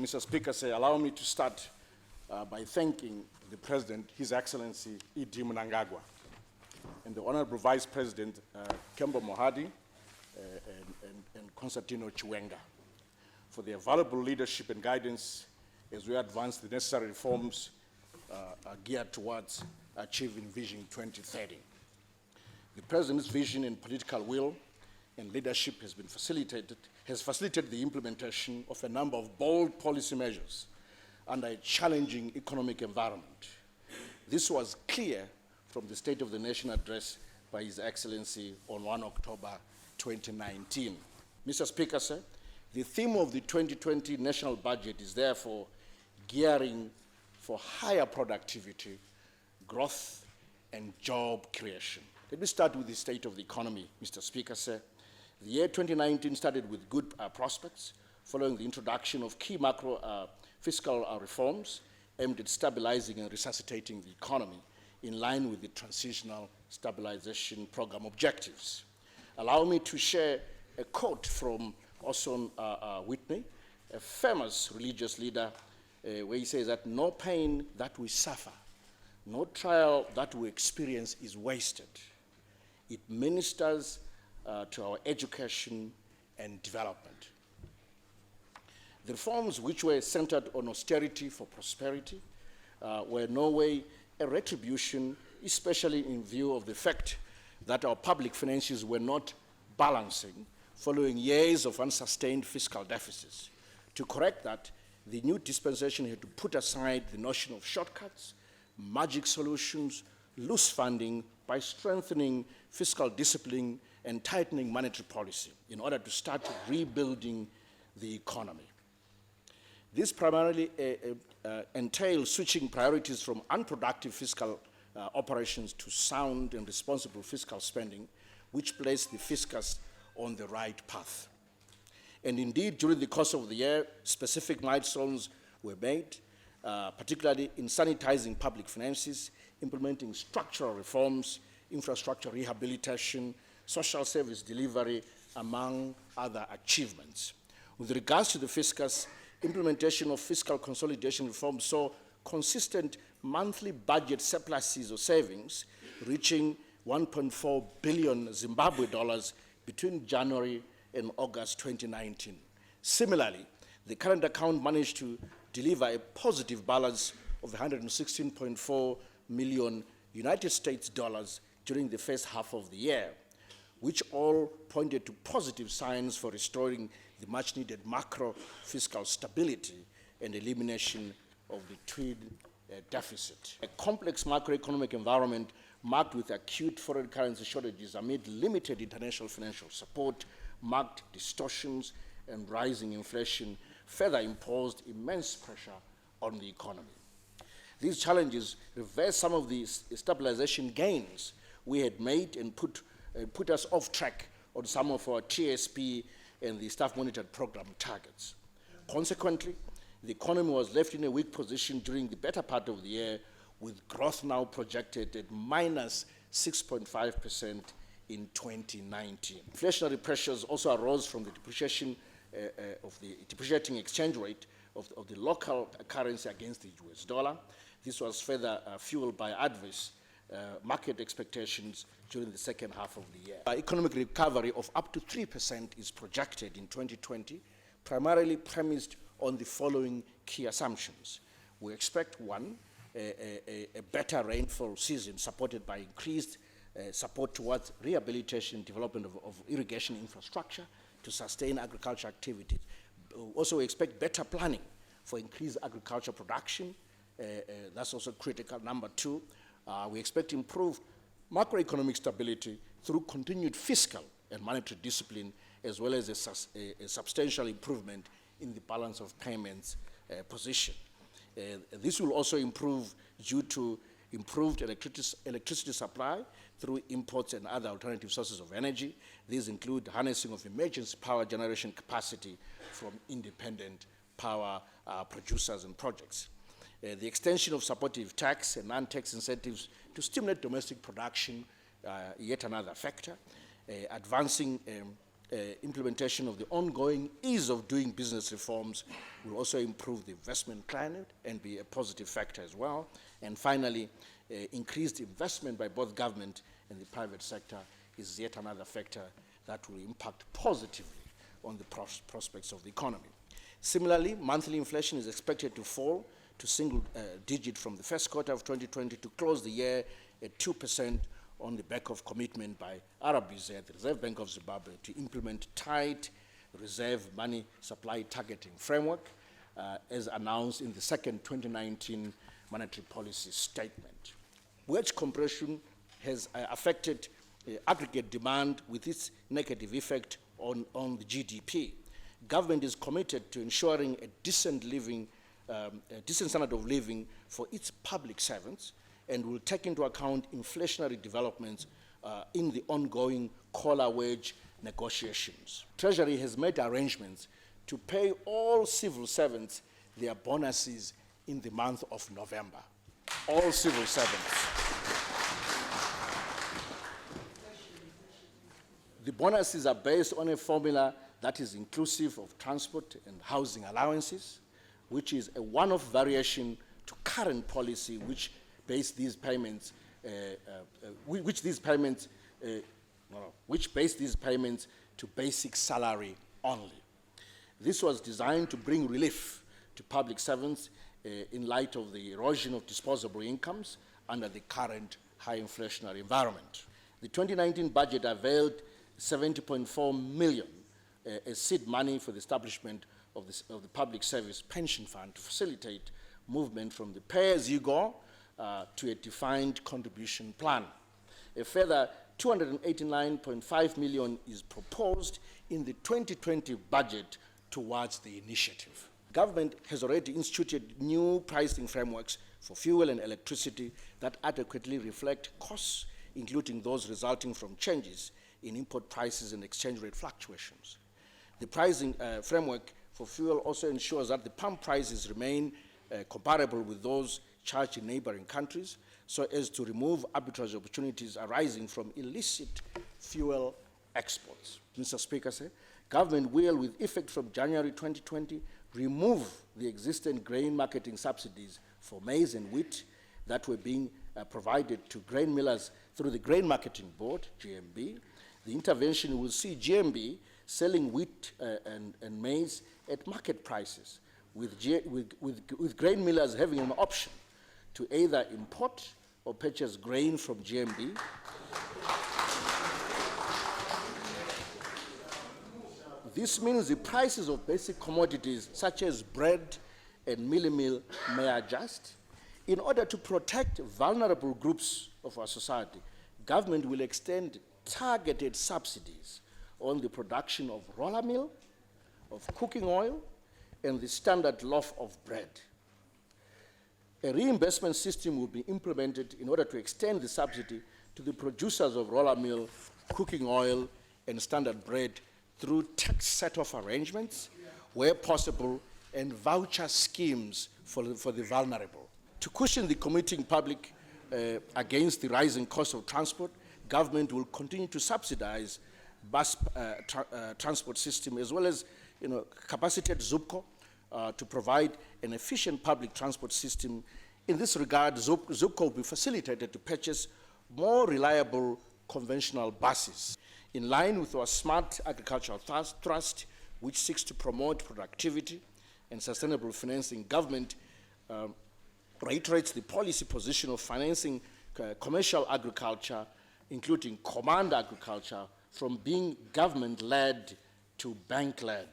Mr. Speaker, allow me to start by thanking the President, His Excellency E.D. Mnangagwa, and the Honorable Vice President, Kembo Mohadi, and Constantino Chiwenga, for their valuable leadership and guidance as we advance the necessary reforms geared towards achieving Vision 2030. The President's vision and political will and leadership has facilitated the implementation of a number of bold policy measures under a challenging economic environment. This was clear from the State of the Nation address by His Excellency on 1 October 2019. Mr. Speaker, the theme of the 2020 national budget is therefore gearing for higher productivity, growth, and job creation. Let me start with the state of the economy, Mr. Speaker, The year 2019 started with good prospects following the introduction of key macro fiscal reforms aimed at stabilizing and resuscitating the economy in line with the Transitional Stabilization Program objectives. Allow me to share a quote from Orson Whitney, a famous religious leader, where he says that no pain that we suffer, no trial that we experience is wasted. It ministers to our education and development. The reforms which were centered on austerity for prosperity were in no way a retribution, especially in view of the fact that our public finances were not balancing following years of unsustained fiscal deficits. To correct that, the new dispensation had to put aside the notion of shortcuts, magic solutions, loose funding by strengthening fiscal discipline and tightening monetary policy in order to start rebuilding the economy. This primarily entails switching priorities from unproductive fiscal operations to sound and responsible fiscal spending, which placed the fiscus on the right path. And indeed, during the course of the year, specific milestones were made, particularly in sanitizing public finances, implementing structural reforms, infrastructure rehabilitation, social service delivery, among other achievements. With regards to the fiscus, implementation of fiscal consolidation reforms saw consistent monthly budget surpluses or savings reaching 1.4 billion Zimbabwe dollars between January and August 2019. Similarly, the current account managed to deliver a positive balance of 116.4 million United States dollars during the first half of the year, which all pointed to positive signs for restoring the much-needed macro fiscal stability and elimination of the twin deficit. A complex macroeconomic environment marked with acute foreign currency shortages amid limited international financial support, marked distortions, and rising inflation further imposed immense pressure on the economy. These challenges reversed some of the stabilization gains we had made and put us off track on some of our TSP and the staff monitored program targets. Consequently, the economy was left in a weak position during the better part of the year, with growth now projected at minus 6.5% in 2019. Inflationary pressures also arose from the depreciation of the depreciating exchange rate of the local currency against the US dollar. This was further fueled by adverse market expectations during the second half of the year. Economic recovery of up to 3% is projected in 2020, primarily premised on the following key assumptions. We expect, one, a better rainfall season supported by increased support towards rehabilitation and development of irrigation infrastructure to sustain agriculture activities. Also, we expect better planning for increased agriculture production. That's also critical. Number two, we expect improved macroeconomic stability through continued fiscal and monetary discipline, as well as a substantial improvement in the balance of payments position. This will also improve due to improved electricity supply through imports and other alternative sources of energy. These include harnessing of emergency power generation capacity from independent power producers and projects. The extension of supportive tax and non-tax incentives to stimulate domestic production, yet another factor. Advancing implementation of the ongoing ease of doing business reforms will also improve the investment climate and be a positive factor as well. And finally, increased investment by both government and the private sector is yet another factor that will impact positively on the prospects of the economy. Similarly, monthly inflation is expected to fall to single digit from the first quarter of 2020 to close the year at 2% on the back of commitment by RBZ, the Reserve Bank of Zimbabwe, to implement tight reserve money supply targeting framework as announced in the second 2019 monetary policy statement. Wage compression has affected aggregate demand with its negative effect on the GDP. Government is committed to ensuring a decent standard of living for its public servants and will take into account inflationary developments in the ongoing COLA wage negotiations. Treasury has made arrangements to pay all civil servants their bonuses in the month of November. All civil servants. The bonuses are based on a formula that is inclusive of transport and housing allowances, which is a one-off variation to current policy which base these payments to basic salary only. This was designed to bring relief to public servants in light of the erosion of disposable incomes under the current high inflationary environment. The 2019 budget availed 70.4 million as seed money for the establishment of the Public Service Pension Fund to facilitate movement from the pay-as-you-go to a defined contribution plan. A further 289.5 million is proposed in the 2020 budget towards the initiative. Government has already instituted new pricing frameworks for fuel and electricity that adequately reflect costs, including those resulting from changes in import prices and exchange rate fluctuations. The pricing framework for fuel also ensures that the pump prices remain comparable with those charged in neighboring countries, so as to remove arbitrage opportunities arising from illicit fuel exports. Mr. Speaker, government will, with effect from January 2020, remove the existing grain marketing subsidies for maize and wheat that were being provided to grain millers through the Grain Marketing Board, GMB. The intervention will see GMB selling wheat and maize at market prices, with grain millers having an option to either import or purchase grain from GMB. This means the prices of basic commodities such as bread and mealie meal may adjust. In order to protect vulnerable groups of our society, government will extend targeted subsidies on the production of roller meal, of cooking oil, and the standard loaf of bread. A reimbursement system will be implemented in order to extend the subsidy to the producers of roller meal, cooking oil, and standard bread through tax set-off arrangements, where possible, and voucher schemes for the vulnerable. To cushion the commuting public against the rising cost of transport, government will continue to subsidize bus transport system as well as capacitate ZUPCO to provide an efficient public transport system. In this regard, ZUPCO will be facilitated to purchase more reliable conventional buses. In line with our Smart Agricultural Trust, which seeks to promote productivity and sustainable financing, government reiterates the policy position of financing commercial agriculture, including command agriculture, from being government-led to bank-led,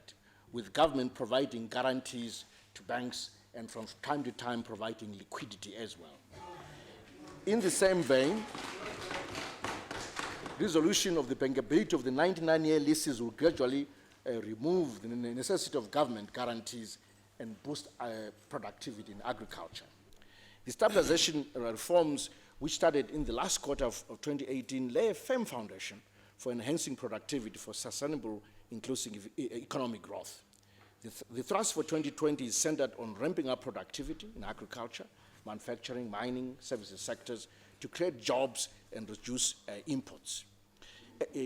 with government providing guarantees to banks and from time to time providing liquidity as well. In the same vein, resolution of the bankability of the 99-year leases will gradually remove the necessity of government guarantees and boost productivity in agriculture. The stabilization reforms, which started in the last quarter of 2018, lay a firm foundation for enhancing productivity for sustainable, inclusive economic growth. The thrust for 2020 is centered on ramping up productivity in agriculture, manufacturing, mining, services sectors to create jobs and reduce imports.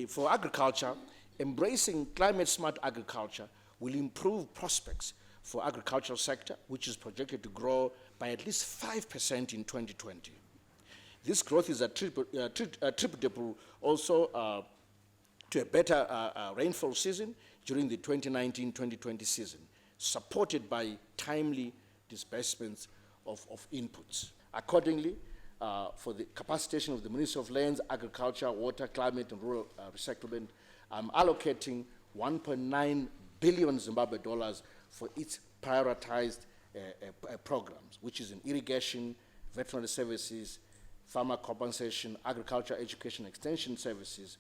For agriculture, Embracing climate-smart agriculture will improve prospects for agricultural sector, which is projected to grow by at least 5% in 2020. This growth is attributable also to a better rainfall season during the 2019-2020 season, supported by timely disbursements of inputs. Accordingly, for the capacitation of the Ministry of Lands, Agriculture, Water, Climate and Rural Resettlement, I'm allocating 1.9 billion Zimbabwe dollars for its prioritized programs, which is in irrigation, veterinary services, farmer compensation, agriculture, education, extension services,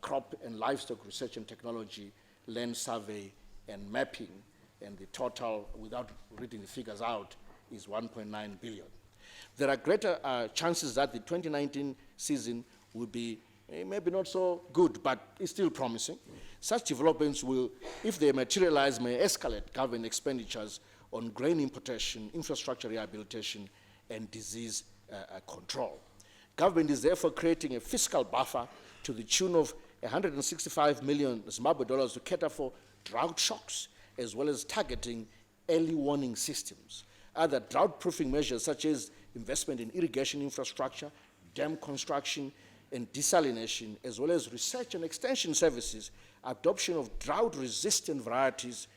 crop and livestock research and technology, land survey and mapping, and the total, without reading the figures out, is 1.9 billion. There are greater chances that the 2019 season will be maybe not so good, but it's still promising. Such developments will, if they materialize, may escalate government expenditures on grain importation, infrastructure rehabilitation, and disease control. Government is therefore creating a fiscal buffer to the tune of 165 million Zimbabwe dollars to cater for drought shocks, as well as targeting early warning systems. Other drought-proofing measures, such as investment in irrigation infrastructure, dam construction, and desalination, as well as research and extension services, adoption of drought-resistant varieties,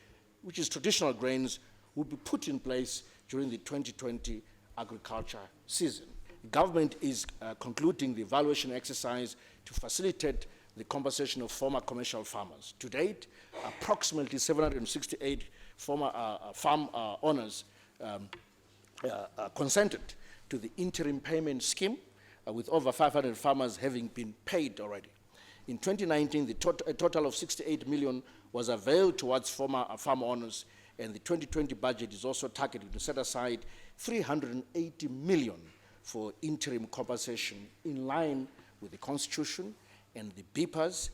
which is traditional grains, will be put in place during the 2020 agriculture season. The government is concluding the evaluation exercise to facilitate the compensation of former commercial farmers. To date, approximately 768 former farm owners consented to the interim payment scheme, with over 500 farmers having been paid already. In 2019, a total of 68 million was availed towards former farm owners, and the 2020 budget is also targeted to set aside 380 million for interim compensation in line with the Constitution and the BIPAs,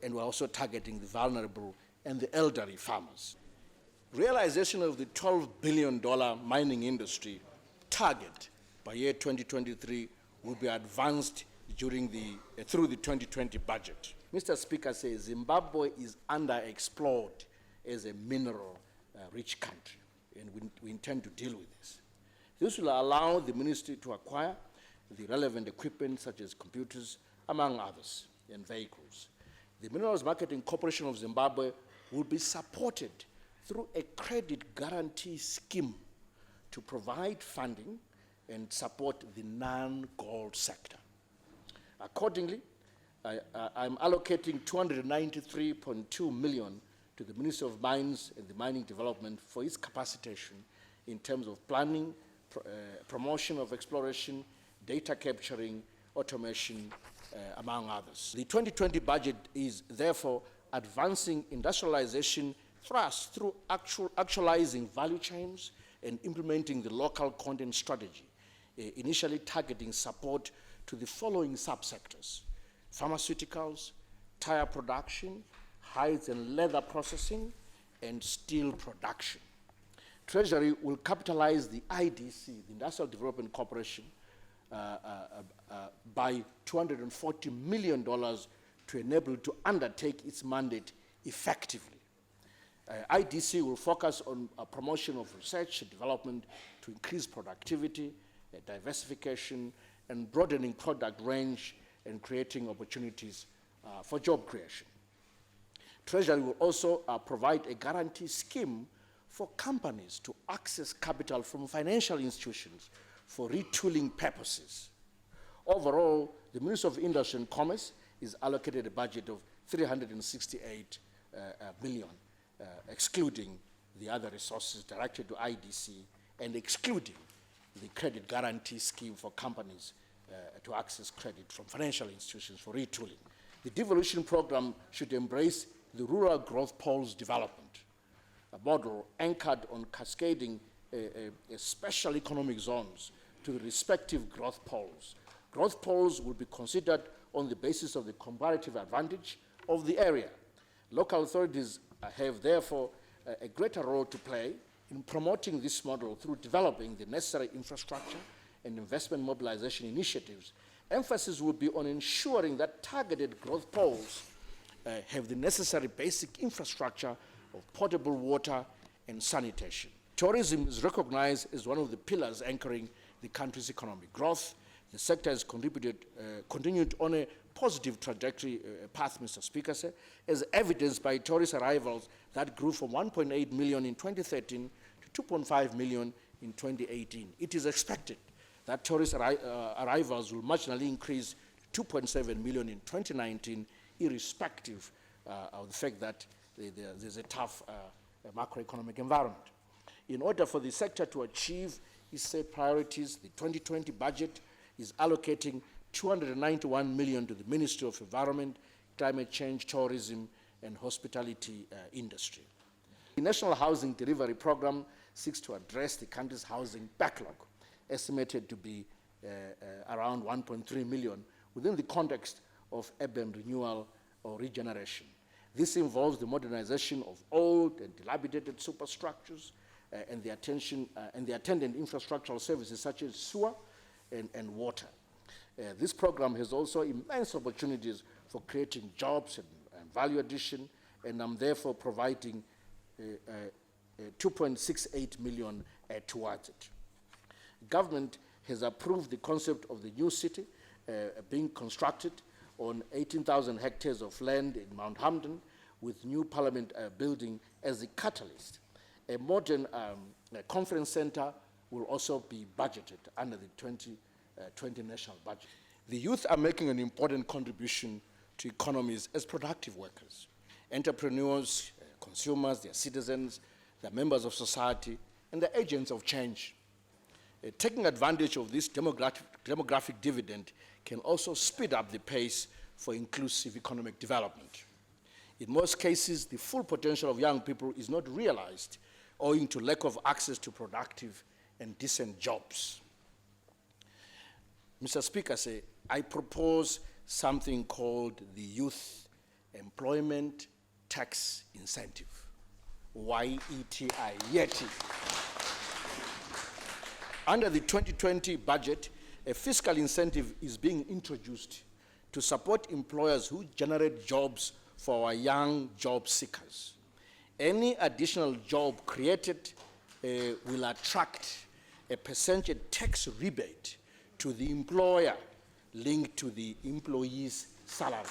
and we're also targeting the vulnerable and the elderly farmers. Realization of the $12 billion mining industry target by year 2023 will be advanced through the 2020 budget. Mr. Speaker says Zimbabwe is underexplored as a mineral-rich country, and we intend to deal with this. This will allow the ministry to acquire the relevant equipment such as computers, among others, and vehicles. The Minerals Marketing Corporation of Zimbabwe will be supported through a credit guarantee scheme to provide funding and support the non-gold sector. Accordingly, I'm allocating 293.2 million to the Ministry of Mines and the Mining Development for its capacitation in terms of planning, promotion of exploration, data capturing, automation, among others. The 2020 budget is therefore advancing industrialization thrust through actualizing value chains and implementing the local content strategy, initially targeting support to the following subsectors: pharmaceuticals, tire production, hides and leather processing, and steel production. Treasury will capitalize the IDC, the Industrial Development Corporation, by $240 million to enable it to undertake its mandate effectively. IDC will focus on promotion of research and development to increase productivity, diversification, and broadening product range and creating opportunities for job creation. Treasury will also provide a guarantee scheme for companies to access capital from financial institutions for retooling purposes. Overall, the Ministry of Industry and Commerce is allocated a budget of 368 billion, excluding the other resources directed to IDC and excluding the credit guarantee scheme for companies to access credit from financial institutions for retooling. The devolution program should embrace the rural growth poles development, a model anchored on cascading special economic zones to the respective growth poles. Growth poles will be considered on the basis of the comparative advantage of the area. Local authorities have therefore a greater role to play in promoting this model through developing the necessary infrastructure and investment mobilization initiatives. Emphasis will be on ensuring that targeted growth poles have the necessary basic infrastructure of potable water and sanitation. Tourism is recognized as one of the pillars anchoring the country's economic growth. The sector has continued on a positive trajectory path, Mr. Speaker, as evidenced by tourist arrivals that grew from 1.8 million in 2013 to 2.5 million in 2018. It is expected that tourist arrivals will marginally increase to 2.7 million in 2019, irrespective of the fact that there's a tough macroeconomic environment. In order for the sector to achieve its set priorities, the 2020 budget is allocating 291 million to the Ministry of Environment, Climate Change, Tourism, and Hospitality industry. The National Housing Delivery Program seeks to address the country's housing backlog, estimated to be around 1.3 million, within the context of urban renewal or regeneration. This involves the modernization of old and dilapidated superstructures and the attendant infrastructural services such as sewer and water. This program has also immense opportunities for creating jobs and value addition, and I'm therefore providing 2.68 million towards it. Government has approved the concept of the new city being constructed on 18,000 hectares of land in Mount Hampden, with new Parliament building as the catalyst. A modern conference center will also be budgeted under the 2020 national budget. The youth are making an important contribution to economies as productive workers. Entrepreneurs, consumers, they are citizens, they are members of society, and they are agents of change. Taking advantage of this demographic dividend can also speed up the pace for inclusive economic development. In most cases, the full potential of young people is not realized owing to lack of access to productive and decent jobs. Mr. Speaker, I propose something called the Youth Employment Tax Incentive, YETI, YETI. Under the 2020 budget, a fiscal incentive is being introduced to support employers who generate jobs for our young job seekers. Any additional job created will attract a percentage tax rebate to the employer linked to the employee's salary.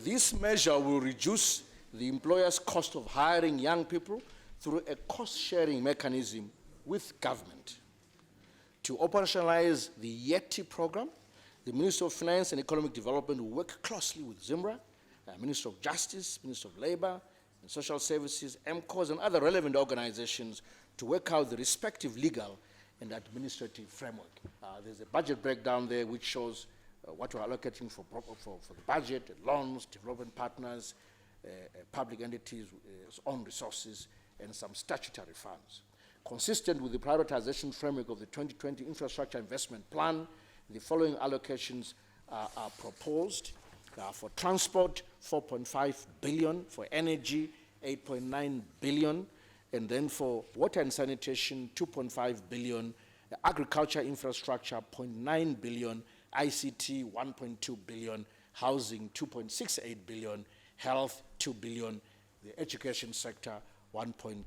This measure will reduce the employer's cost of hiring young people through a cost-sharing mechanism with government. To operationalize the YETI program, the Minister of Finance and Economic Development will work closely with ZIMRA, Minister of Justice, Minister of Labor and Social Services, MCOs, and other relevant organizations to work out the respective legal and administrative framework. There's a budget breakdown there which shows what we're allocating for the budget, loans, development partners, public entities' own resources, and some statutory funds. Consistent with the prioritization framework of the 2020 Infrastructure Investment Plan, the following allocations are proposed. For transport, 4.5 billion, for energy, 8.9 billion, and then for water and sanitation, 2.5 billion, agriculture infrastructure, 0.9 billion, ICT, 1.2 billion, housing, 2.68 billion, health, 2 billion, the education sector, 1.9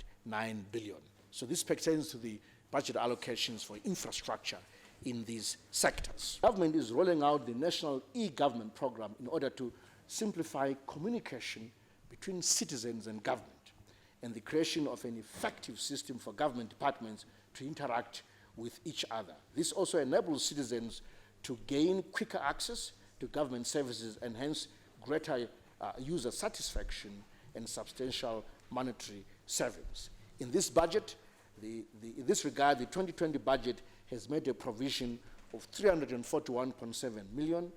billion. So this pertains to the budget allocations for infrastructure in these sectors. Government is rolling out the National E-Government Program in order to simplify communication between citizens and government, and the creation of an effective system for government departments to interact with each other. This also enables citizens to gain quicker access to government services and hence greater user satisfaction and substantial monetary savings. In this budget, in this regard, the 2020 budget has made a provision of 341.7 million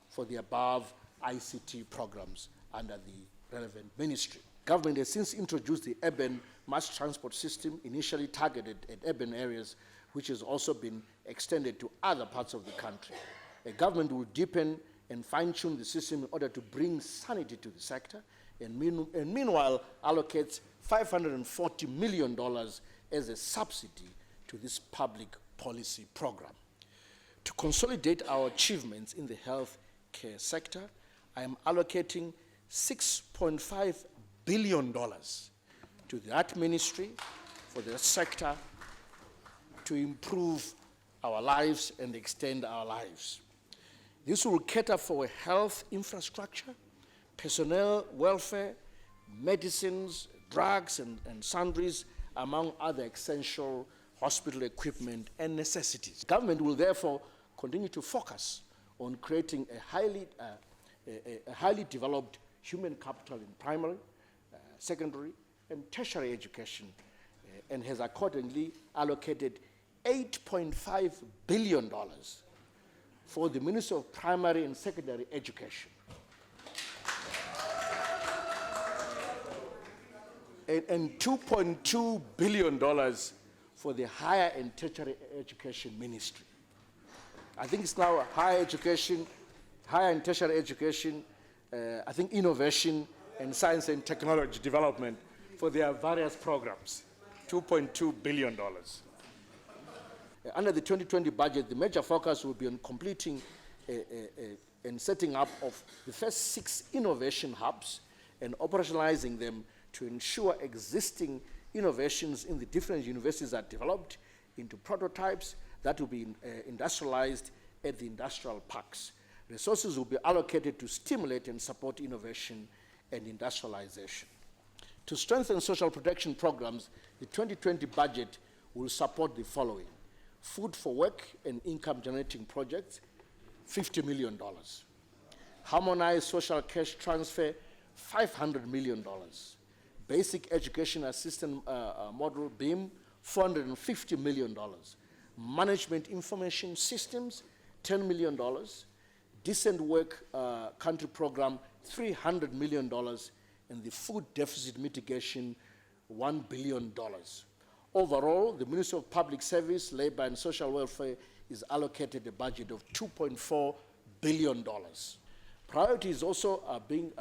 for the above ICT programs under the relevant ministry. Government has since introduced the urban mass transport system, initially targeted at urban areas, which has also been extended to other parts of the country. The government will deepen and fine-tune the system in order to bring sanity to the sector, and meanwhile allocates $540 million as a subsidy to this public policy program. To consolidate our achievements in the health care sector, I am allocating $6.5 billion to that ministry for the sector to improve our lives and extend our lives. This will cater for a health infrastructure, personnel welfare, medicines, drugs, and sundries, among other essential hospital equipment and necessities. Government will therefore continue to focus on creating a highly developed human capital in primary, secondary, and tertiary education, and has accordingly allocated $8.5 billion for the Ministry of Primary and Secondary Education. And $2.2 billion for the Higher and Tertiary Education Ministry. I think it's now higher education, higher and tertiary education, I think innovation and science and technology development for their various programs, $2.2 billion. Under the 2020 budget, the major focus will be on completing and setting up of the first 6 innovation hubs and operationalizing them to ensure existing innovations in the different universities are developed into prototypes that will be industrialized at the industrial parks. Resources will be allocated to stimulate and support innovation and industrialization. To strengthen social protection programs, the 2020 budget will support the following: food for work and income generating projects, $50 million. Harmonized social cash transfer, $500 million. Basic education assistance model, BEAM, $450 million. Management information systems, $10 million. Decent work country program, $300 million. And the food deficit mitigation, $1 billion. Overall, the Ministry of Public Service, Labor and Social Welfare is allocated a budget of $2.4 billion. Priority is also being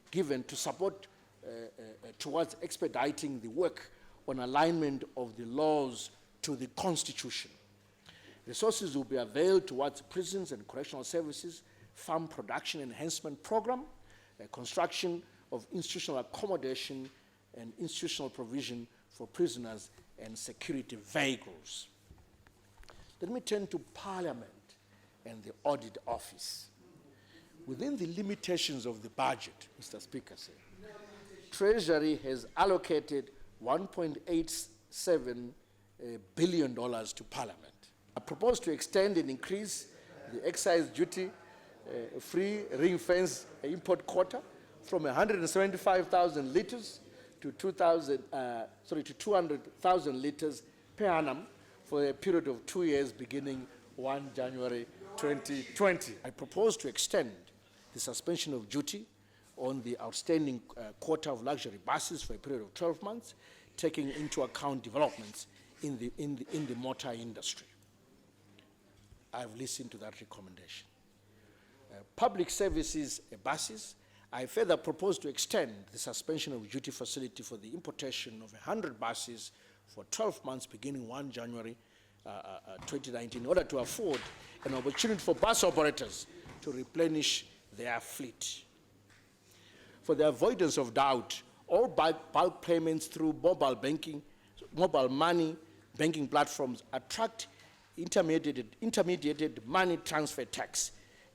given to support towards expediting the work on alignment of the laws to the Constitution. Resources will be availed towards prisons and correctional services, farm production enhancement program, construction of institutional accommodation and institutional provision for prisoners and security vehicles. Let me turn to Parliament and the Audit Office. Within the limitations of the budget, Mr. Speaker, sir, Treasury has allocated $1.87 billion to Parliament. I propose to extend and increase the excise duty free ring-fence import quota from 175,000 liters to 200,000 liters per annum for a period of 2 years beginning 1 January 2020. I propose to extend the suspension of duty on the outstanding quota of luxury buses for a period of 12 months, taking into account developments in the motor industry. I've listened to that recommendation. Public services buses, I further propose to extend the suspension of duty facility for the importation of 100 buses for 12 months beginning 1 January 2019 in order to afford an opportunity for bus operators to replenish their fleet. For the avoidance of doubt, all bulk payments through mobile money banking platforms attract intermediated money transfer tax,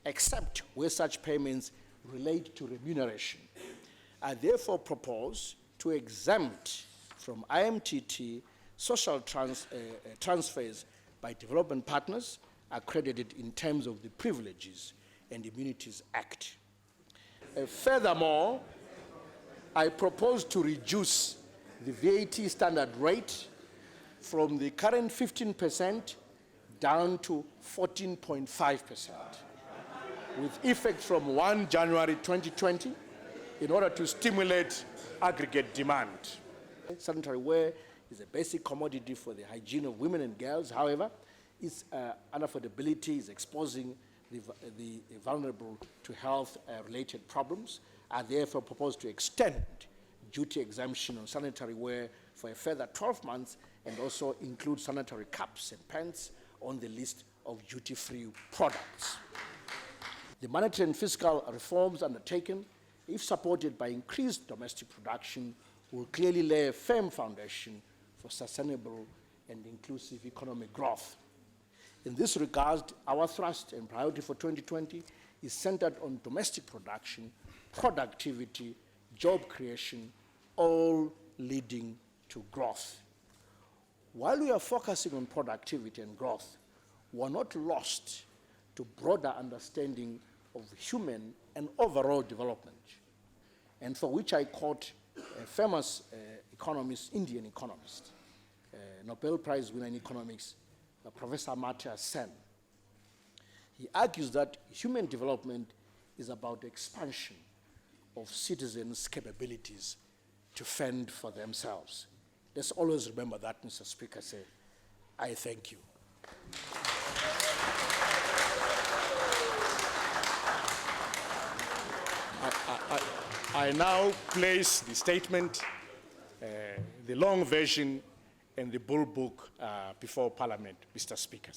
except where such payments relate to remuneration. I therefore propose to exempt from IMTT social transfers by development partners accredited in terms of the Privileges and Immunities Act. Furthermore, I propose to reduce the VAT standard rate from the current 15% down to 14.5%, with effect from 1 January 2020 in order to stimulate aggregate demand. Sanitary ware is a basic commodity for the hygiene of women and girls. However, its unaffordability is exposing the vulnerable to health-related problems. I therefore propose to extend duty exemption on sanitary ware for a further 12 months and also include sanitary cups and pants on the list of duty-free products. The monetary and fiscal reforms undertaken, if supported by increased domestic production, will clearly lay a firm foundation for sustainable and inclusive economic growth. In this regard, our thrust and priority for 2020 is centered on domestic production, productivity, job creation, all leading to growth. While we are focusing on productivity and growth, we are not lost to broader understanding of human and overall development, and for which I quote a famous economist, Indian economist, Nobel Prize winner in economics, Professor Amartya Sen. He argues that human development is about the expansion of citizens' capabilities to fend for themselves. Let's always remember that, Mr. Speaker. I thank you. I now place the statement, the long version, and the bull book before Parliament, Mr. Speaker.